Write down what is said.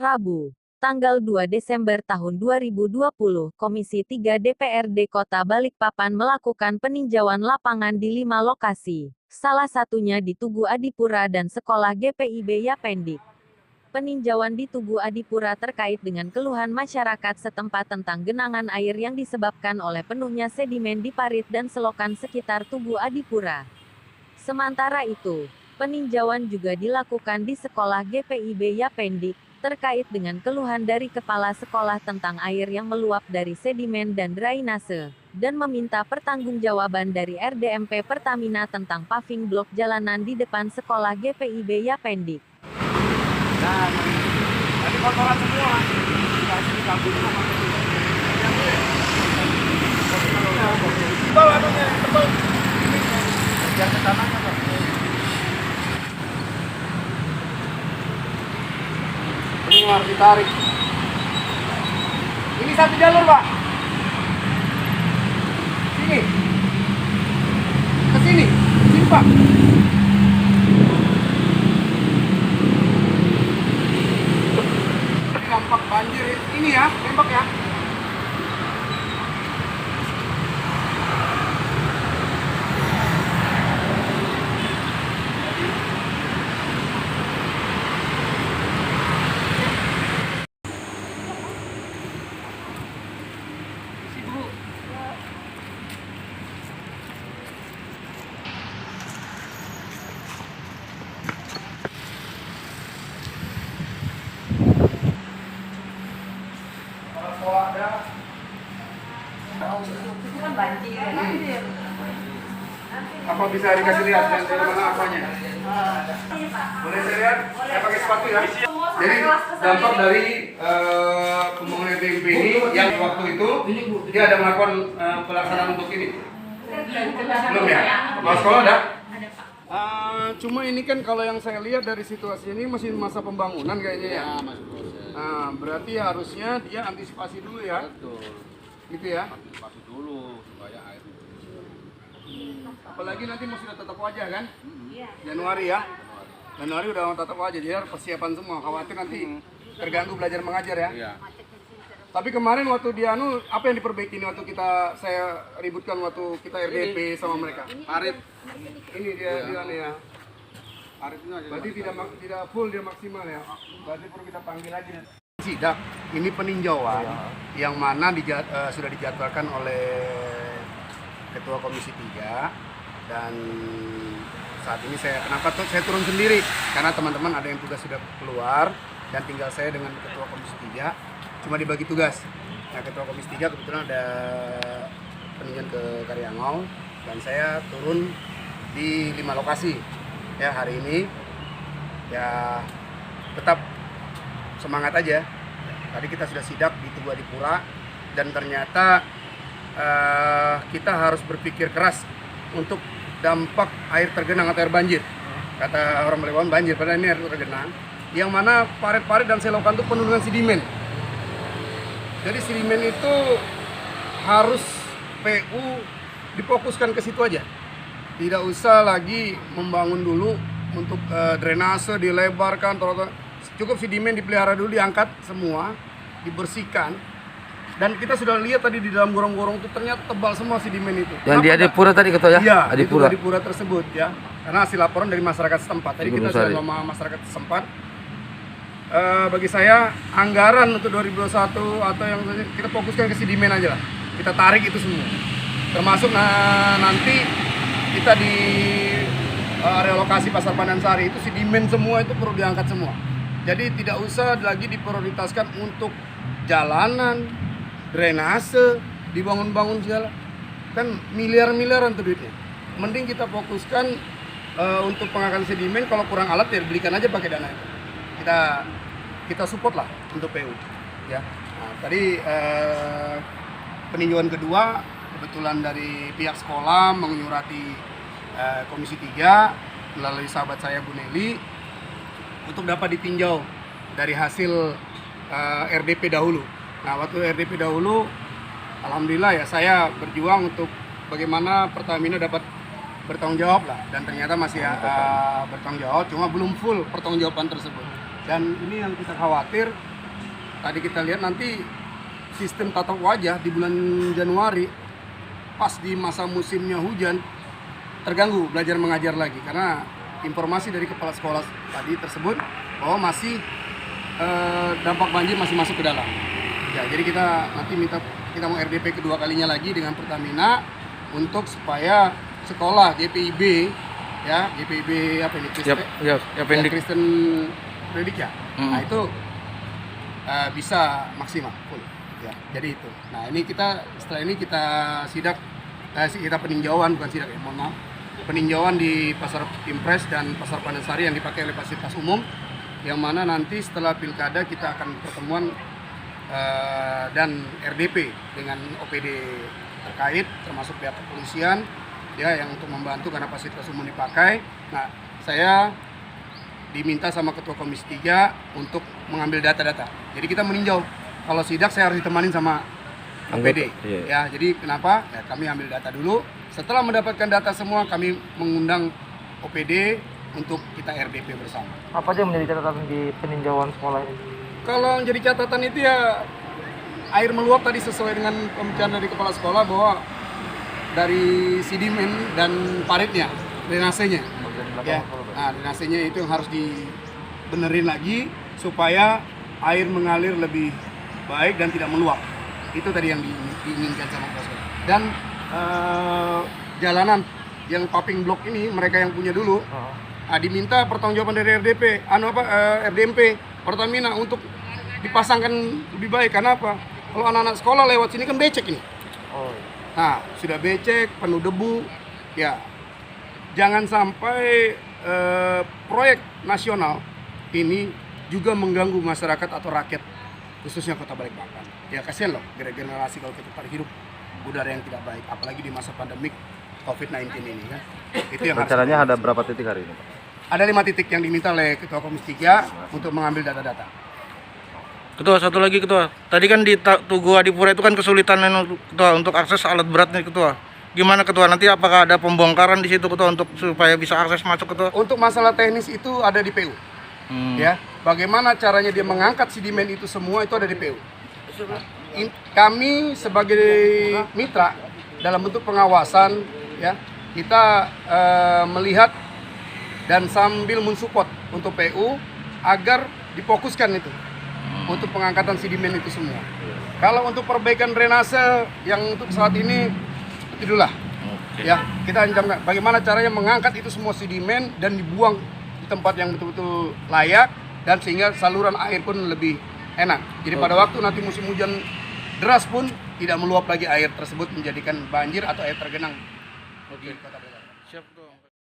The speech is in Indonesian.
Rabu, tanggal 2 Desember tahun 2020, Komisi 3 DPRD Kota Balikpapan melakukan peninjauan lapangan di 5 lokasi, salah satunya di Tugu Adipura dan Sekolah GPIB Yapendik. Peninjauan di Tugu Adipura terkait dengan keluhan masyarakat setempat tentang genangan air yang disebabkan oleh penuhnya sedimen di parit dan selokan sekitar Tugu Adipura. Sementara itu, peninjauan juga dilakukan di Sekolah GPIB Yapendik, terkait dengan keluhan dari kepala sekolah tentang air yang meluap dari sedimen dan drainase, dan meminta pertanggungjawaban dari RDMP Pertamina tentang paving blok jalanan di depan Sekolah GPIB Yapendik. Nah, tadi kotoran semua. Kasih dikabut sama tebal anunya, tebal. Yang ke tanahnya, Pak. Ini harus ditarik. Ini satu jalur, Pak. Sini. Ke sini. Sini, Pak. Dampak banjir ini ya, tembak ya. Kalau ada Itu kan banjir. apa bisa dikasih lihat dari mana apanya? Boleh saya lihat? Saya pakai sepatu ya. Jadi dampak dari pembangunan RDMP ini yang waktu itu dia ada melakukan pelaksanaan untuk ini. Belum ya? Kalau sekolah ada? Cuma ini kan kalau yang saya lihat dari situasi ini masih masa pembangunan kayaknya ya. Nah, berarti harusnya dia antisipasi dulu ya. Betul. Gitu ya. Antisipasi dulu supaya air. Apalagi nanti mau sudah tatap wajah kan? Januari ya. Januari udah mau tatap wajah, jadi harus persiapan semua. Khawatir nanti terganggu belajar mengajar ya. Iya. Tapi kemarin waktu di apa yang diperbaiki nih waktu saya ributkan waktu kita RDP sama mereka? Parit. Ini dia ya. Paritnya aja. Berarti tidak full, dia maksimal ya. Berarti perlu kita panggil lagi. Sidak, ini peninjauan yang mana sudah dijadwalkan oleh Ketua Komisi 3 dan saat ini kenapa saya turun sendiri? Karena teman-teman ada yang tugas sudah keluar dan tinggal saya dengan Ketua Komisi 3 cuma dibagi tugas. Nah, Ketua Komisi 3 kebetulan ada peninjauan ke Karyangau dan saya turun di 5 lokasi. Ya, hari ini ya tetap semangat aja. Tadi kita sudah sidak di Tugu Adipura dan ternyata kita harus berpikir keras untuk dampak air tergenang atau air banjir. Kata orang Balikpapan banjir, padahal ini air tergenang. Yang mana parit-parit dan selokan itu penuh dengan sedimen. Jadi sedimen itu harus PU difokuskan ke situ aja. Tidak usah lagi membangun dulu untuk drainase dilebarkan, cukup sedimen dipelihara dulu, diangkat semua, dibersihkan. Dan kita sudah lihat tadi di dalam gorong-gorong itu ternyata tebal semua sedimen itu. Yang di Adipura tadi ketua ya? Iya, Adipura. itu Adipura tersebut ya. Karena hasil laporan dari masyarakat setempat. Tadi kita sudah sama masyarakat setempat. Bagi saya anggaran untuk 2021 atau yang kita fokuskan ke sedimen aja lah. Kita tarik itu semua. Termasuk nanti kita di area lokasi Pasar Pandansari itu sedimen semua itu perlu diangkat semua. Jadi tidak usah lagi diprioritaskan untuk jalanan, drainase, dibangun-bangun segala. Kan miliar-miliaran tuh duitnya. Mending kita fokuskan untuk pengangkatan sedimen, kalau kurang alat ya belikan aja pakai dana itu. Kita support lah untuk PU ya. Nah, tadi peninjauan kedua kebetulan dari pihak sekolah menyurati Komisi 3 melalui sahabat saya Bu Nelly untuk dapat ditinjau dari hasil RDP dahulu. Nah, waktu RDP dahulu alhamdulillah ya saya berjuang untuk bagaimana Pertamina dapat bertanggung jawab lah, dan ternyata masih bertanggung jawab, cuma belum full pertanggungjawaban tersebut. Dan ini yang kita khawatir tadi kita lihat nanti sistem tatap wajah di bulan Januari pas di masa musimnya hujan terganggu belajar mengajar lagi karena informasi dari kepala sekolah tadi tersebut bahwa masih dampak banjir masih masuk ke dalam. Ya, jadi kita nanti kita mau RDP kedua kalinya lagi dengan Pertamina untuk supaya sekolah GPIB ya GPIB apa ini Kristen Predik ya. Nah itu bisa maksimal full. Ya, jadi itu. Nah ini setelah ini kita sidak, kita peninjauan bukan sidak ya, mohon maaf. Peninjauan di Pasar Impres dan Pasar Panesari yang dipakai oleh fasilitas umum, yang mana nanti setelah pilkada kita akan pertemuan dan RDP dengan OPD terkait, termasuk pihak kepolisian, ya yang untuk membantu karena fasilitas umum dipakai. Nah saya diminta sama Ketua Komisi 3 untuk mengambil data-data. Jadi kita meninjau. Kalau sidak saya harus ditemanin sama OPD. Ya, jadi kenapa? Ya, kami ambil data dulu. Setelah mendapatkan data semua, kami mengundang OPD untuk kita RDP bersama. Apa aja yang menjadi catatan di peninjauan sekolah ini? Kalau yang jadi catatan itu ya air meluap tadi sesuai dengan pembicaraan dari kepala sekolah bahwa dari sedimen dan paritnya, drainasenya. Ya, nah drainasenya itu yang harus dibenerin lagi supaya air mengalir lebih baik dan tidak meluap. Itu tadi yang diinginkan sama kepala sekolah. Dan jalanan yang paving block ini mereka yang punya dulu diminta pertanggungjawaban dari RDP, RDMP Pertamina untuk dipasangkan lebih baik. Karena apa? Kalau anak-anak sekolah lewat sini kan becek ini. Nah sudah becek, penuh debu, ya jangan sampai proyek nasional ini juga mengganggu masyarakat atau rakyat khususnya Kota Balikpapan. Ya kasihan loh generasi kalau kita hidup udara yang tidak baik, apalagi di masa pandemik COVID-19 ini kan. Itu yang rencananya ada berapa titik hari ini, Pak? Ada 5 titik yang diminta oleh Ketua Komisi 3 untuk mengambil data-data. Ketua, satu lagi Ketua. Tadi kan di Tugu Adipura itu kan kesulitan Ketua untuk akses alat berat nih Ketua. Gimana Ketua? Nanti apakah ada pembongkaran di situ Ketua untuk supaya bisa akses masuk Ketua? Untuk masalah teknis itu ada di PU. Ya, bagaimana caranya dia mengangkat sedimen itu semua itu ada di PU. Kami sebagai mitra dalam bentuk pengawasan ya, kita melihat dan sambil mensupport untuk PU agar difokuskan itu untuk pengangkatan sedimen itu semua. Kalau untuk perbaikan drainase yang untuk saat ini itulah ya, kita ancamkan bagaimana caranya mengangkat itu semua sedimen dan dibuang di tempat yang betul-betul layak dan sehingga saluran air pun lebih enak. Jadi pada waktu nanti musim hujan deras pun tidak meluap lagi air tersebut menjadikan banjir atau air tergenang di Kota Balikpapan. Siap Ketua.